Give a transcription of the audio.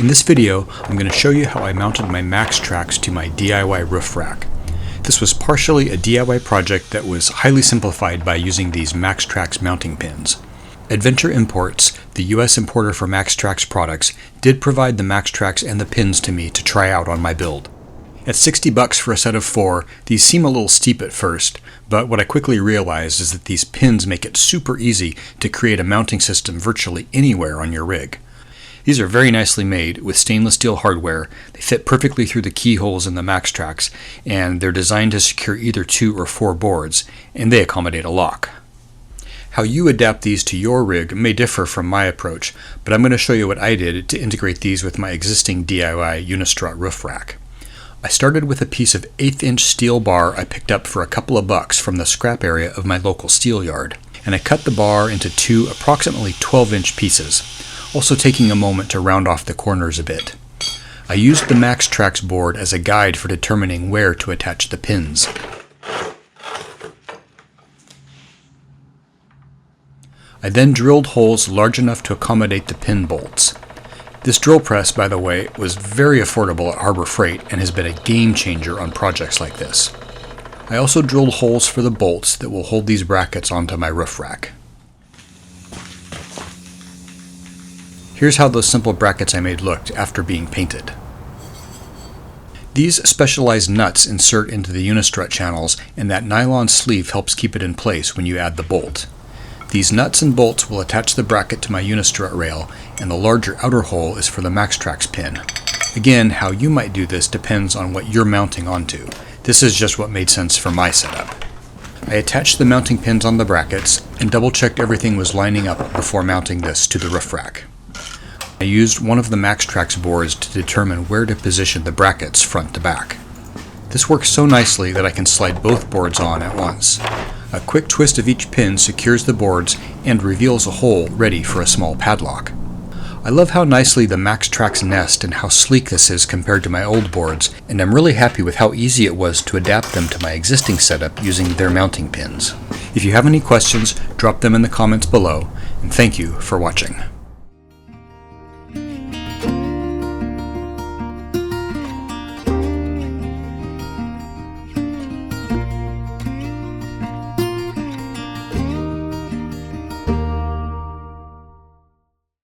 In this video, I'm going to show you how I mounted my MAXTRAX to my DIY roof rack. This was partially a DIY project that was highly simplified by using these MAXTRAX mounting pins. Adventure Imports, the US importer for MAXTRAX products, did provide the MAXTRAX and the pins to me to try out on my build. At $60 for a set of 4, these seem a little steep at first, but what I quickly realized is that these pins make it super easy to create a mounting system virtually anywhere on your rig. These are very nicely made with stainless steel hardware. They fit perfectly through the keyholes in the MAXTRAX, and they're designed to secure either 2 or 4 boards, and they accommodate a lock. How you adapt these to your rig may differ from my approach, but I'm going to show you what I did to integrate these with my existing DIY Unistrut roof rack. I started with a piece of 1/8-inch steel bar I picked up for a couple of bucks from the scrap area of my local steel yard, and I cut the bar into 2 approximately 12-inch pieces, also taking a moment to round off the corners a bit. I used the MAXTRAX board as a guide for determining where to attach the pins. I then drilled holes large enough to accommodate the pin bolts. This drill press, by the way, was very affordable at Harbor Freight and has been a game changer on projects like this. I also drilled holes for the bolts that will hold these brackets onto my roof rack. Here's how those simple brackets I made looked after being painted. These specialized nuts insert into the Unistrut channels, and that nylon sleeve helps keep it in place when you add the bolt. These nuts and bolts will attach the bracket to my Unistrut rail, and the larger outer hole is for the MAXTRAX pin. Again, how you might do this depends on what you're mounting onto. This is just what made sense for my setup. I attached the mounting pins on the brackets and double-checked everything was lining up before mounting this to the roof rack. I used one of the MAXTRAX boards to determine where to position the brackets front to back. This works so nicely that I can slide both boards on at once. A quick twist of each pin secures the boards and reveals a hole ready for a small padlock. I love how nicely the MAXTRAX nest and how sleek this is compared to my old boards, and I'm really happy with how easy it was to adapt them to my existing setup using their mounting pins. If you have any questions, drop them in the comments below, and thank you for watching.